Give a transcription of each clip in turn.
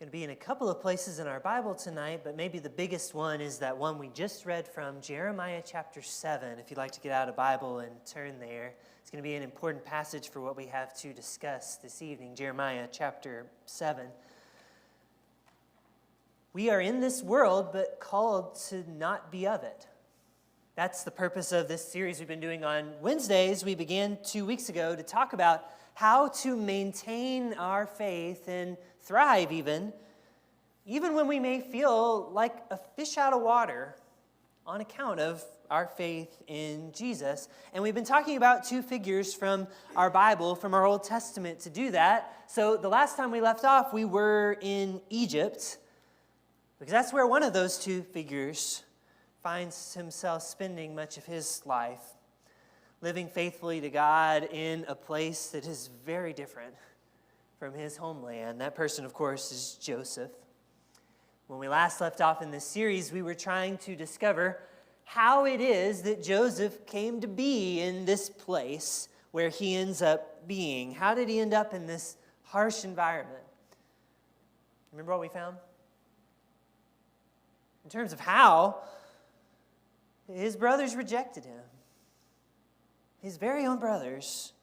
Going to be in a couple of places in our Bible tonight, but maybe the biggest one is that one we just read from Jeremiah chapter 7. If you'd like to get out a Bible and turn there, it's going to be an important passage for what we have to discuss this evening. Jeremiah chapter 7. We are in this world, but called to not be of it. That's the purpose of this series we've been doing on Wednesdays. We began 2 weeks ago to talk about how to maintain our faith and thrive even when we may feel like a fish out of water on account of our faith in Jesus. And we've been talking about two figures from our Bible, from our Old Testament to do that. So the last time we left off, we were in Egypt, because that's where one of those two figures finds himself spending much of his life, living faithfully to God in a place that is very different from his homeland. That person, of course, is Joseph. When we last left off in this series, we were trying to discover how it is that Joseph came to be in this place where he ends up being. How did he end up in this harsh environment? Remember what we found? In terms of how, his brothers rejected him. His very own brothers.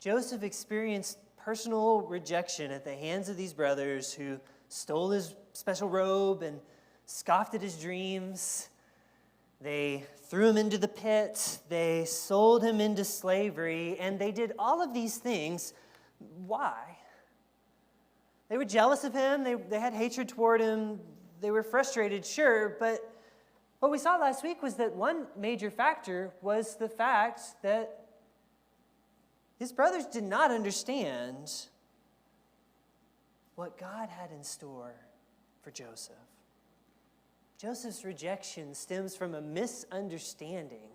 Joseph experienced personal rejection at the hands of these brothers who stole his special robe and scoffed at his dreams. They threw him into the pit. They sold him into slavery. And they did all of these things. Why? They were jealous of him. They had hatred toward him. They were frustrated, sure, but what we saw last week was that one major factor was the fact that his brothers did not understand what God had in store for Joseph. Joseph's rejection stems from a misunderstanding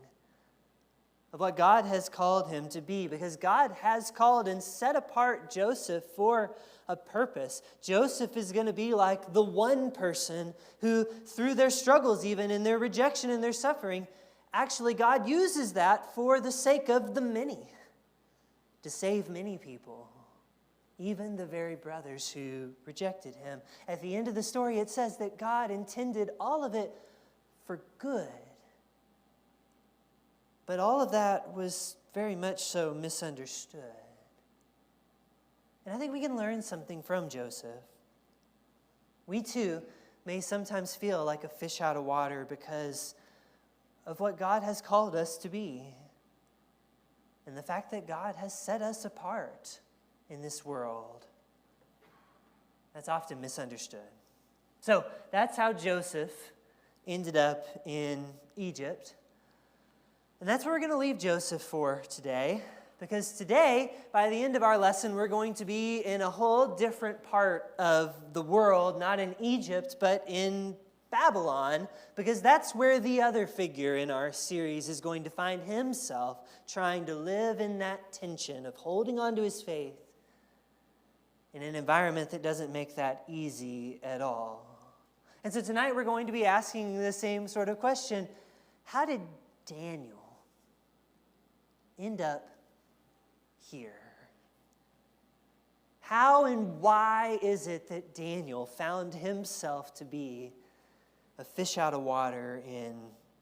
of what God has called him to be, because God has called and set apart Joseph for a purpose. Joseph is going to be like the one person who, through their struggles even, and their rejection and their suffering, actually God uses that for the sake of the many, to save many people, even the very brothers who rejected him. At the end of the story, it says that God intended all of it for good. But all of that was very much so misunderstood. And I think we can learn something from Joseph. We too may sometimes feel like a fish out of water because of what God has called us to be, and the fact that God has set us apart in this world. That's often misunderstood. So that's how Joseph ended up in Egypt. And that's where we're going to leave Joseph for today, because today, by the end of our lesson, we're going to be in a whole different part of the world, not in Egypt, but in Babylon, because that's where the other figure in our series is going to find himself trying to live in that tension of holding on to his faith in an environment that doesn't make that easy at all. And so tonight we're going to be asking the same sort of question. How did Daniel end up here? How and why is it that Daniel found himself to be a fish out of water in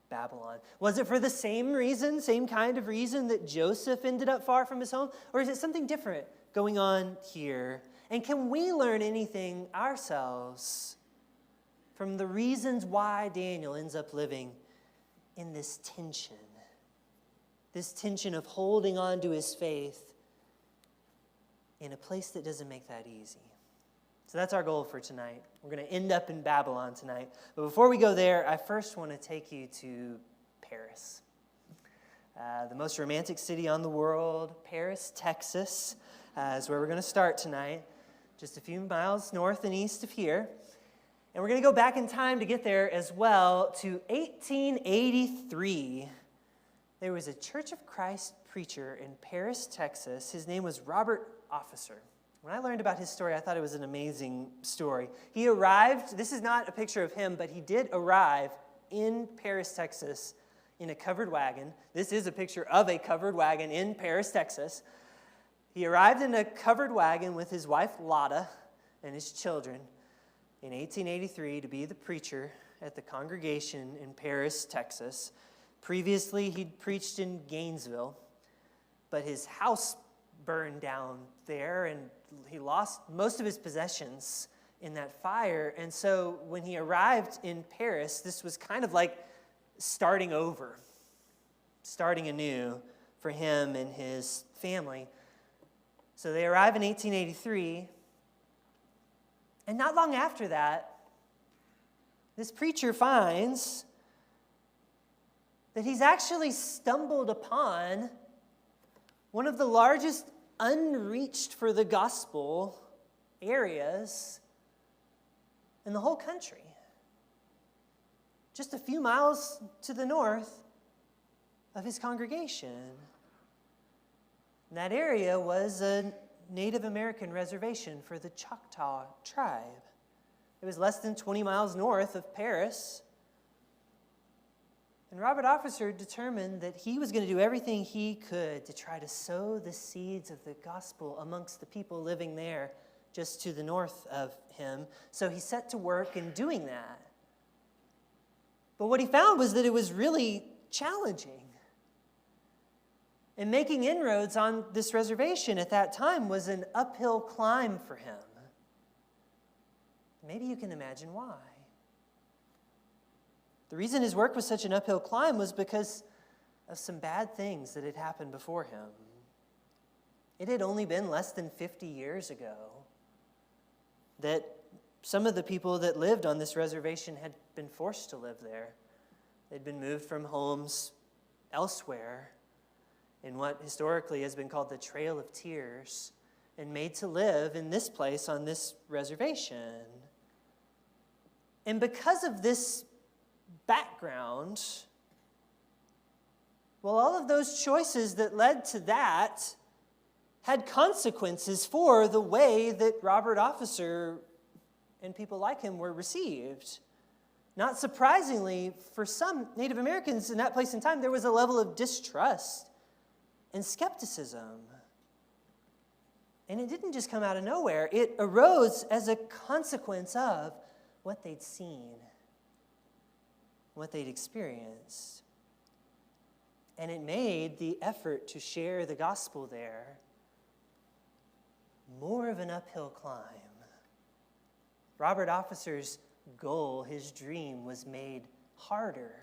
Babylon? Was it for the same reason, same kind of reason that Joseph ended up far from his home? Or is it something different going on here? And can we learn anything ourselves from the reasons why Daniel ends up living in this tension? This tension of holding on to his faith in a place that doesn't make that easy. So that's our goal for tonight. We're going to end up in Babylon tonight. But before we go there, I first want to take you to Paris. The most romantic city on the world, Paris, Texas, is where we're going to start tonight. Just a few miles north and east of here. And we're going to go back in time to get there as well to 1883. There was a Church of Christ preacher in Paris, Texas. His name was Robert Officer. When I learned about his story, I thought it was an amazing story. He arrived, this is not a picture of him, but he did arrive in Paris, Texas in a covered wagon. This is a picture of a covered wagon in Paris, Texas. He arrived in a covered wagon with his wife, Lotta, and his children in 1883 to be the preacher at the congregation in Paris, Texas. Previously, he'd preached in Gainesville, but his house burned down there, and he lost most of his possessions in that fire. And so when he arrived in Paris, this was kind of like starting over, starting anew for him and his family. So they arrive in 1883, and not long after that, this preacher finds that he's actually stumbled upon one of the largest unreached for the gospel areas in the whole country. Just a few miles to the north of his congregation. And that area was a Native American reservation for the Choctaw tribe. It was less than 20 miles north of Paris. And Robert Officer determined that he was going to do everything he could to try to sow the seeds of the gospel amongst the people living there just to the north of him. So he set to work in doing that. But what he found was that it was really challenging. And making inroads on this reservation at that time was an uphill climb for him. Maybe you can imagine why. The reason his work was such an uphill climb was because of some bad things that had happened before him. It had only been less than 50 years ago that some of the people that lived on this reservation had been forced to live there. They'd been moved from homes elsewhere in what historically has been called the Trail of Tears and made to live in this place on this reservation. And because of this background, well, all of those choices that led to that had consequences for the way that Robert Officer and people like him were received. Not surprisingly, for some Native Americans in that place and time, there was a level of distrust and skepticism. And it didn't just come out of nowhere. It arose as a consequence of what they'd seen, what they'd experienced. And it made the effort to share the gospel there more of an uphill climb. Robert Officer's goal, his dream, was made harder.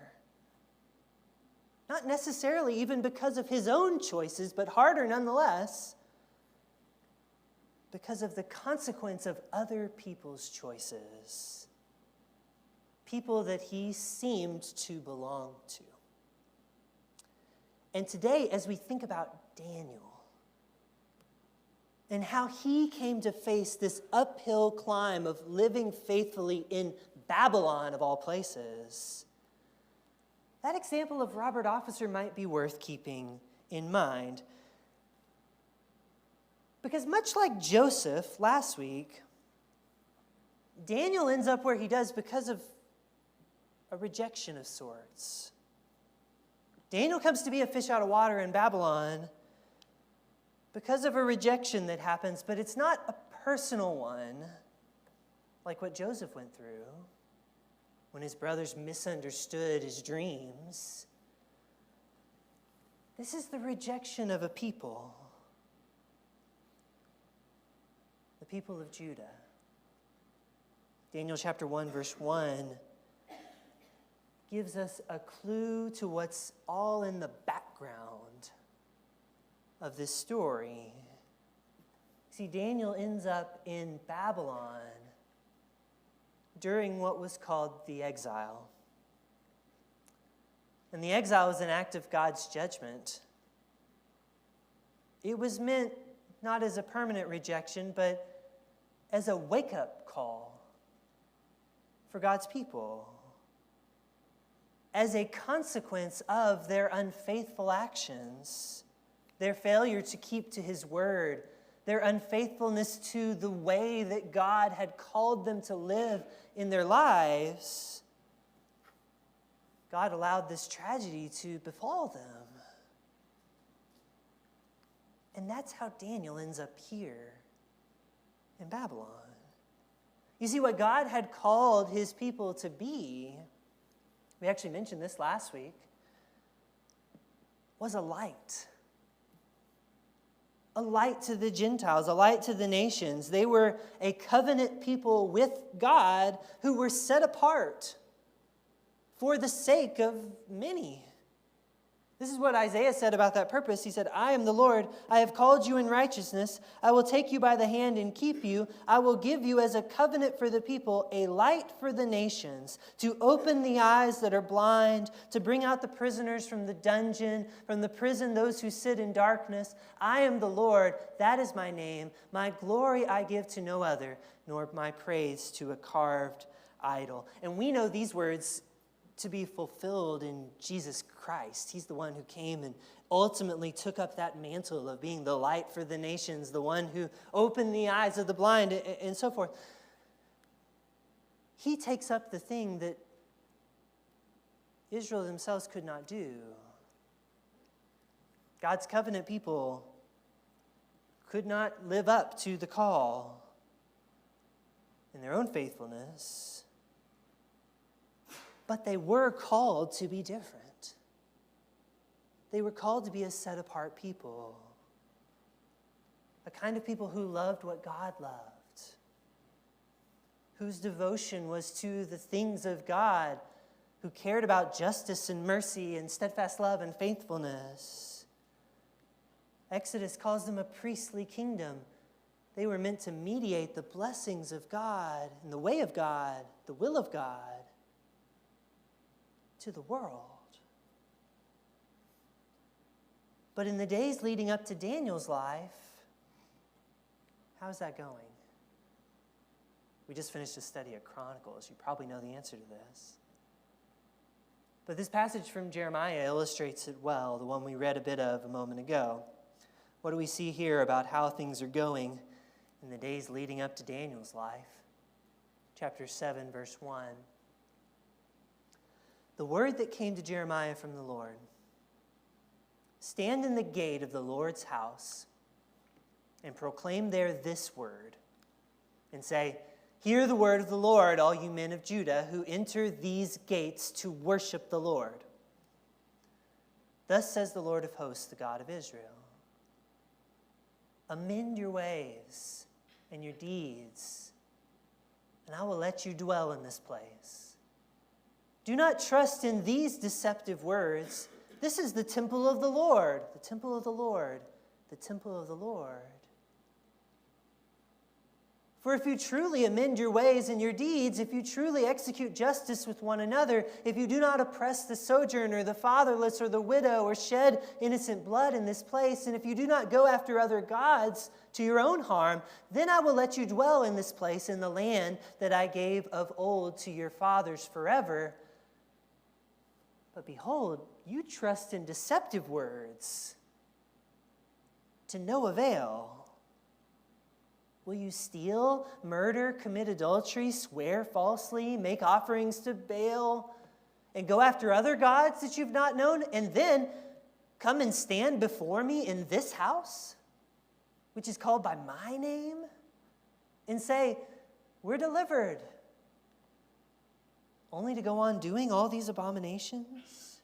Not necessarily even because of his own choices, but harder nonetheless because of the consequence of other people's choices. People that he seemed to belong to. And today, as we think about Daniel and how he came to face this uphill climb of living faithfully in Babylon, of all places, that example of Robert Officer might be worth keeping in mind. Because much like Joseph last week, Daniel ends up where he does because of a rejection of sorts. Daniel comes to be a fish out of water in Babylon because of a rejection that happens, but it's not a personal one like what Joseph went through when his brothers misunderstood his dreams. This is the rejection of a people, the people of Judah. Daniel chapter 1, verse 1 gives us a clue to what's all in the background of this story. See, Daniel ends up in Babylon during what was called the exile. And the exile was an act of God's judgment. It was meant not as a permanent rejection, but as a wake-up call for God's people, as a consequence of their unfaithful actions, their failure to keep to his word, their unfaithfulness to the way that God had called them to live in their lives. God allowed this tragedy to befall them. And that's how Daniel ends up here in Babylon. You see, what God had called his people to be, we actually mentioned this last week, was a light. A light to the Gentiles, a light to the nations. They were a covenant people with God who were set apart for the sake of many. This is what Isaiah said about that purpose. He said, I am the Lord. I have called you in righteousness. I will take you by the hand and keep you. I will give you as a covenant for the people, a light for the nations, to open the eyes that are blind, to bring out the prisoners from the dungeon, from the prison, those who sit in darkness. I am the Lord. That is my name. My glory I give to no other, nor my praise to a carved idol. And we know these words to be fulfilled in Jesus Christ. He's the one who came and ultimately took up that mantle of being the light for the nations, the one who opened the eyes of the blind, and so forth. He takes up the thing that Israel themselves could not do. God's covenant people could not live up to the call in their own faithfulness. But they were called to be different. They were called to be a set-apart people. A kind of people who loved what God loved. Whose devotion was to the things of God. Who cared about justice and mercy and steadfast love and faithfulness. Exodus calls them a priestly kingdom. They were meant to mediate the blessings of God and the way of God, the will of God, to the world. But in the days leading up to Daniel's life, how's that going? We just finished a study of Chronicles. You probably know the answer to this. But this passage from Jeremiah illustrates it well, the one we read a bit of a moment ago. What do we see here about how things are going in the days leading up to Daniel's life? Chapter 7, verse 1. The word that came to Jeremiah from the Lord. Stand in the gate of the Lord's house and proclaim there this word and say, hear the word of the Lord, all you men of Judah who enter these gates to worship the Lord. Thus says the Lord of hosts, the God of Israel. Amend your ways and your deeds, and I will let you dwell in this place. Do not trust in these deceptive words. This is the temple of the Lord, the temple of the Lord, the temple of the Lord. For if you truly amend your ways and your deeds, if you truly execute justice with one another, if you do not oppress the sojourner, the fatherless, or the widow, or shed innocent blood in this place, and if you do not go after other gods to your own harm, then I will let you dwell in this place, in the land that I gave of old to your fathers forever. But behold, you trust in deceptive words to no avail. Will you steal, murder, commit adultery, swear falsely, make offerings to Baal, and go after other gods that you've not known, and then come and stand before me in this house, which is called by my name, and say, we're delivered, only to go on doing all these abominations?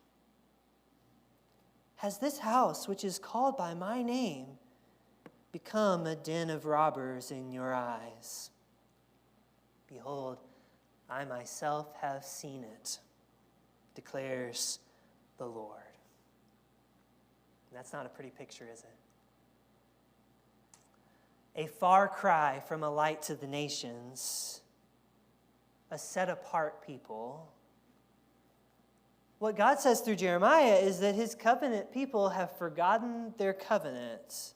Has this house, which is called by my name, become a den of robbers in your eyes? Behold, I myself have seen it, declares the Lord. And that's not a pretty picture, is it? A far cry from a light to the nations, a set-apart people. What God says through Jeremiah is that his covenant people have forgotten their covenant.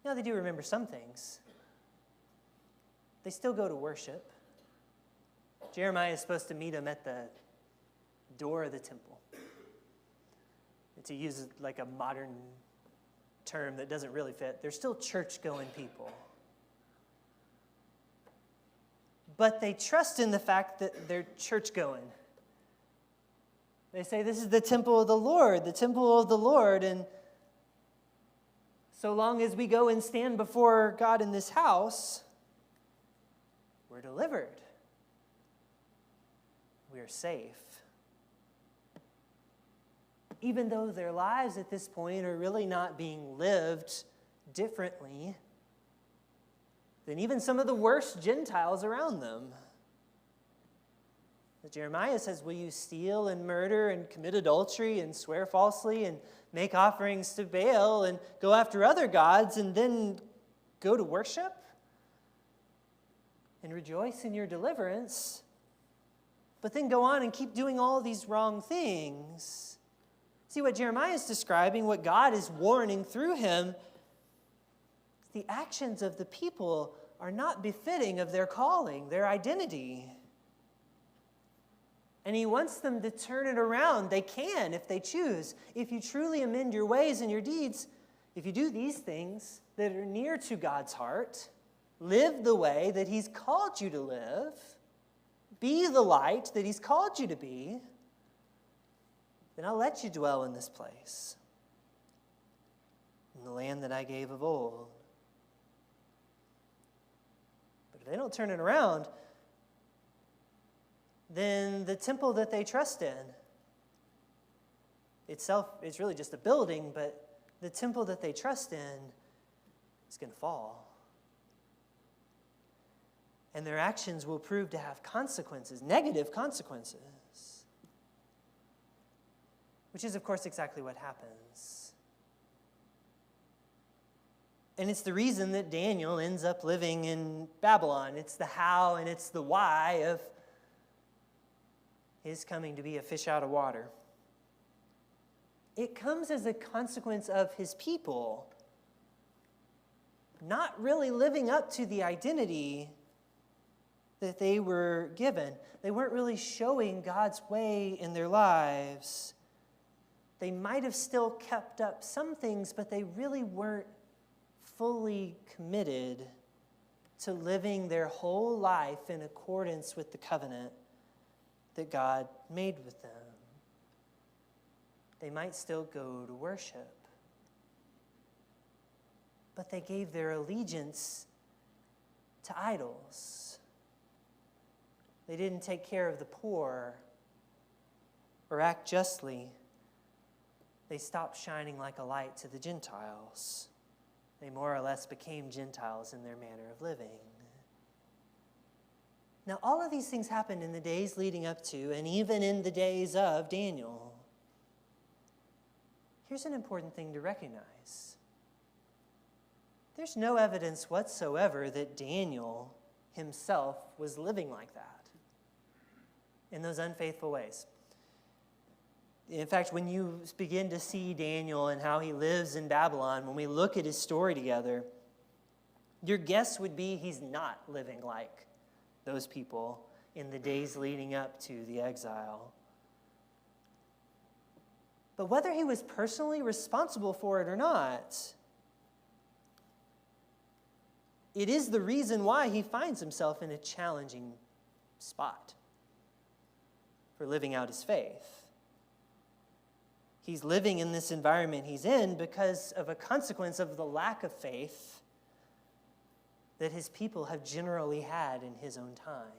Now, they do remember some things. They still go to worship. Jeremiah is supposed to meet them at the door of the temple. To use like a modern term that doesn't really fit, they're still church-going people. But they trust in the fact that they're church-going. They say, this is the temple of the Lord, the temple of the Lord, and so long as we go and stand before God in this house, we're delivered. We are safe. Even though their lives at this point are really not being lived differently than even some of the worst Gentiles around them. Jeremiah says, will you steal and murder and commit adultery and swear falsely and make offerings to Baal and go after other gods and then go to worship and rejoice in your deliverance, but then go on and keep doing all these wrong things? See, what Jeremiah is describing, what God is warning through him, the actions of the people are not befitting of their calling, their identity. And he wants them to turn it around. They can if they choose. If you truly amend your ways and your deeds, if you do these things that are near to God's heart, live the way that he's called you to live, be the light that he's called you to be, then I'll let you dwell in this place, in the land that I gave of old. But if they don't turn it around, then the temple that they trust in itself is really just a building, but the temple that they trust in is going to fall. And their actions will prove to have consequences, negative consequences. Which is, of course, exactly what happens. And it's the reason that Daniel ends up living in Babylon. It's the how and it's the why of his coming to be a fish out of water. It comes as a consequence of his people not really living up to the identity that they were given. They weren't really showing God's way in their lives. They might have still kept up some things, but they really weren't fully committed to living their whole life in accordance with the covenant that God made with them. They might still go to worship, but they gave their allegiance to idols. They didn't take care of the poor or act justly. They stopped shining like a light to the Gentiles. They more or less became Gentiles in their manner of living. Now, all of these things happened in the days leading up to, and even in the days of Daniel. Here's an important thing to recognize. There's no evidence whatsoever that Daniel himself was living like that, in those unfaithful ways. In fact, when you begin to see Daniel and how he lives in Babylon, when we look at his story together, your guess would be he's not living like those people in the days leading up to the exile. But whether he was personally responsible for it or not, it is the reason why he finds himself in a challenging spot for living out his faith. He's living in this environment he's in because of a consequence of the lack of faith that his people have generally had in his own time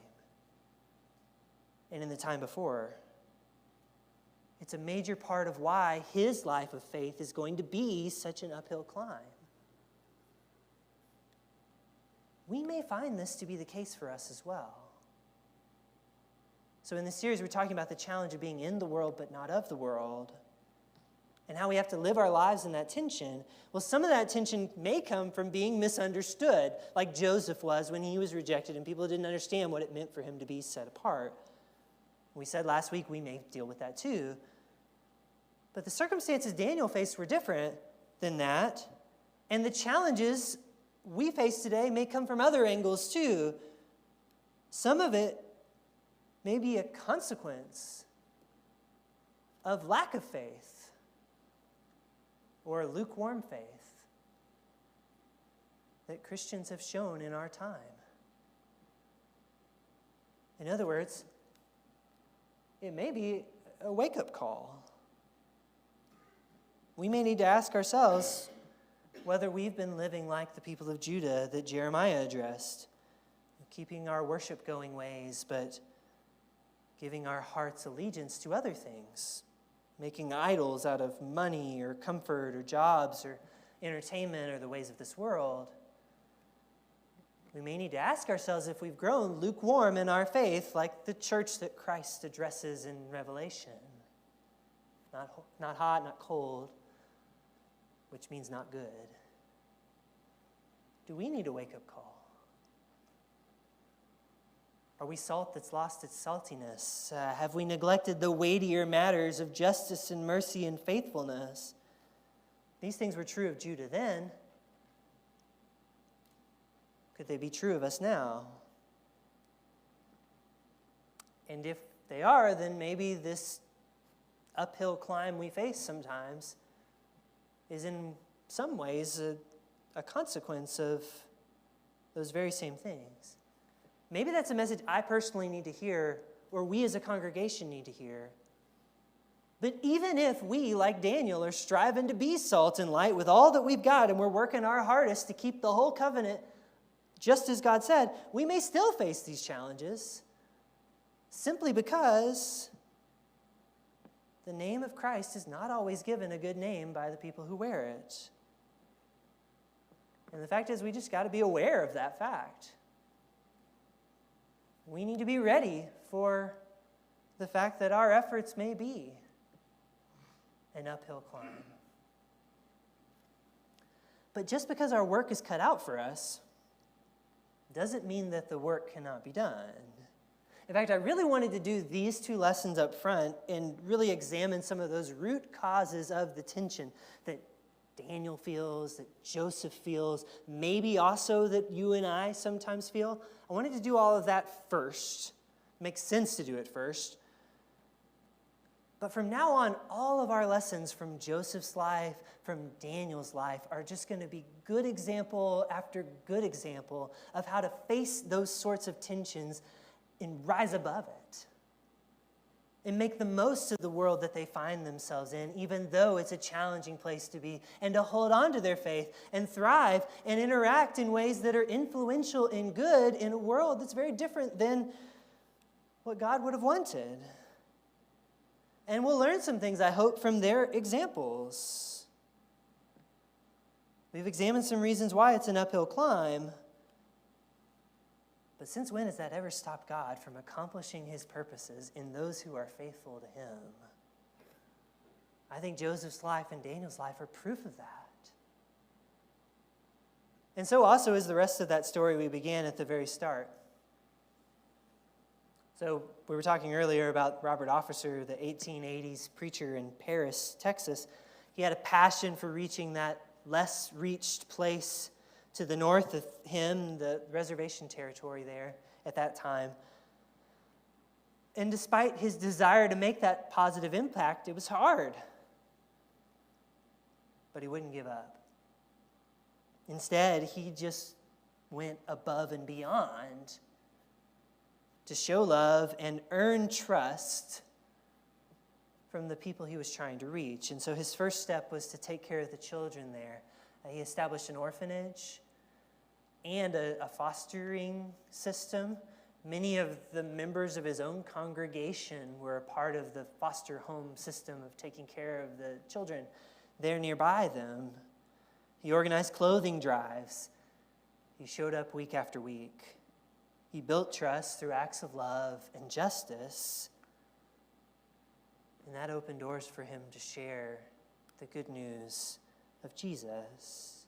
and in the time before. It's a major part of why his life of faith is going to be such an uphill climb. We may find this to be the case for us as well. So in this series, we're talking about the challenge of being in the world but not of the world, and how we have to live our lives in that tension. Well, some of that tension may come from being misunderstood, like Joseph was when he was rejected and people didn't understand what it meant for him to be set apart. We said last week we may deal with that too. But the circumstances Daniel faced were different than that, and the challenges we face today may come from other angles too. Some of it may be a consequence of lack of faith, or a lukewarm faith that Christians have shown in our time. In other words, it may be a wake-up call. We may need to ask ourselves whether we've been living like the people of Judah that Jeremiah addressed, keeping our worship-going ways, but giving our heart's allegiance to other things, making idols out of money or comfort or jobs or entertainment or the ways of this world. We may need to ask ourselves if we've grown lukewarm in our faith, like the church that Christ addresses in Revelation. Not hot, not cold, which means not good. Do we need a wake-up call? Are we salt that's lost its saltiness? Have we neglected the weightier matters of justice and mercy and faithfulness? These things were true of Judah then. Could they be true of us now? And if they are, then maybe this uphill climb we face sometimes is in some ways a consequence of those very same things. Maybe that's a message I personally need to hear, or we as a congregation need to hear. But even if we, like Daniel, are striving to be salt and light with all that we've got, and we're working our hardest to keep the whole covenant just as God said, we may still face these challenges simply because the name of Christ is not always given a good name by the people who wear it. And the fact is, we just got to be aware of that fact. We need to be ready for the fact that our efforts may be an uphill climb. But just because our work is cut out for us doesn't mean that the work cannot be done. In fact, I really wanted to do these two lessons up front and really examine some of those root causes of the tension that Daniel feels, that Joseph feels, maybe also that you and I sometimes feel. I wanted to do all of that first. It makes sense to do it first. But from now on, all of our lessons from Joseph's life, from Daniel's life, are just going to be good example after good example of how to face those sorts of tensions and rise above it. And make the most of the world that they find themselves in, even though it's a challenging place to be, and to hold on to their faith and thrive and interact in ways that are influential and good in a world that's very different than what God would have wanted. And we'll learn some things, I hope, from their examples. We've examined some reasons why it's an uphill climb. But since when has that ever stopped God from accomplishing his purposes in those who are faithful to him? I think Joseph's life and Daniel's life are proof of that. And so also is the rest of that story we began at the very start. So we were talking earlier about Robert Officer, the 1880s preacher in Paris, Texas. He had a passion for reaching that less reached place to the north of him, the reservation territory there at that time. And despite his desire to make that positive impact, it was hard. But he wouldn't give up. Instead, he just went above and beyond to show love and earn trust from the people he was trying to reach. And so his first step was to take care of the children there. He established an orphanage and a fostering system. Many of the members of his own congregation were a part of the foster home system of taking care of the children there nearby them. He organized clothing drives. He showed up week after week. He built trust through acts of love and justice. And that opened doors for him to share the good news of Jesus.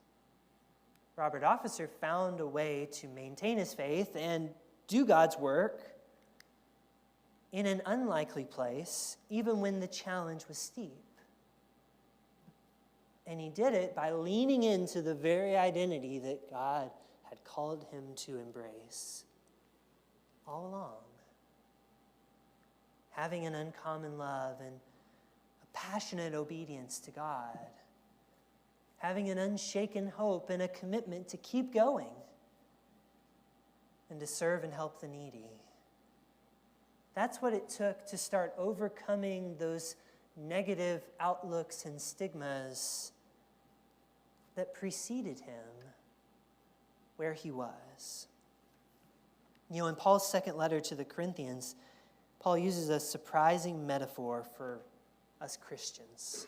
Robert Officer found a way to maintain his faith and do God's work in an unlikely place, even when the challenge was steep. And he did it by leaning into the very identity that God had called him to embrace all along. Having an uncommon love and a passionate obedience to God. Having an unshaken hope and a commitment to keep going and to serve and help the needy. That's what it took to start overcoming those negative outlooks and stigmas that preceded him where he was. You know, in Paul's second letter to the Corinthians, Paul uses a surprising metaphor for us Christians.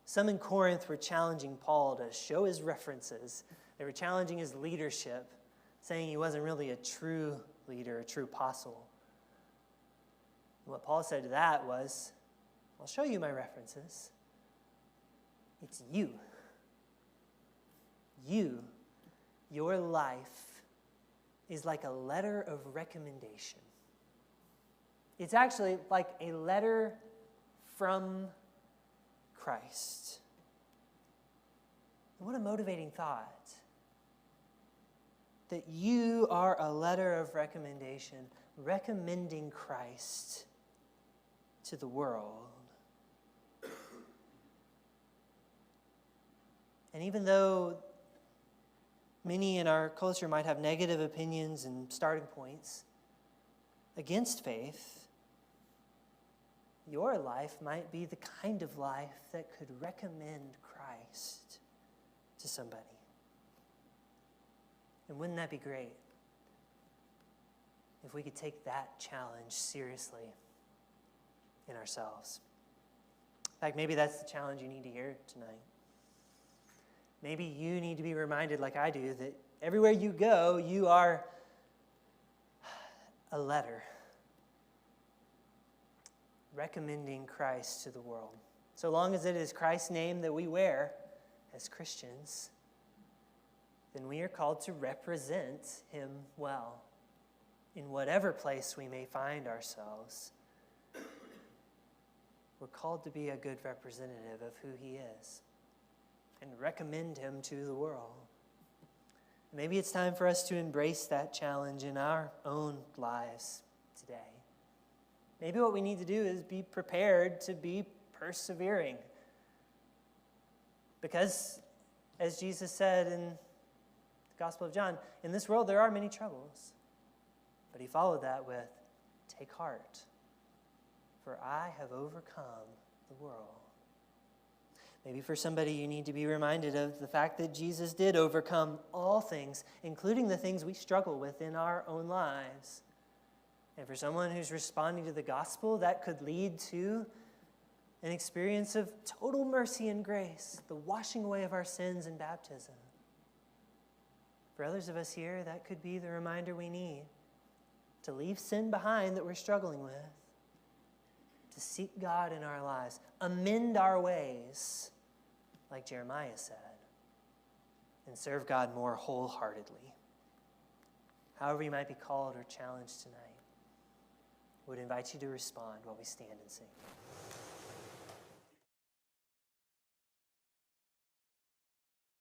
Some in Corinth were challenging Paul to show his references. They were challenging his leadership, saying he wasn't really a true leader, a true apostle. And what Paul said to that was, I'll show you my references. It's you. Your life is like a letter of recommendation. It's actually like a letter from Christ. And what a motivating thought. That you are a letter of recommendation, recommending Christ to the world. And even though many in our culture might have negative opinions and starting points against faith, your life might be the kind of life that could recommend Christ to somebody. And wouldn't that be great if we could take that challenge seriously in ourselves? In fact, maybe that's the challenge you need to hear tonight. Maybe you need to be reminded, like I do, that everywhere you go, you are a letter recommending Christ to the world. So long as it is Christ's name that we wear as Christians, then we are called to represent him well in whatever place we may find ourselves. We're called to be a good representative of who he is and recommend him to the world. Maybe it's time for us to embrace that challenge in our own lives today. Maybe what we need to do is be prepared to be persevering. Because, as Jesus said in the Gospel of John, in this world there are many troubles. But he followed that with, take heart, for I have overcome the world. Maybe for somebody you need to be reminded of the fact that Jesus did overcome all things, including the things we struggle with in our own lives. And for someone who's responding to the gospel, that could lead to an experience of total mercy and grace, the washing away of our sins in baptism. For others of us here, that could be the reminder we need to leave sin behind that we're struggling with, to seek God in our lives, amend our ways, like Jeremiah said, and serve God more wholeheartedly. However you might be called or challenged tonight, I would invite you to respond while we stand and sing.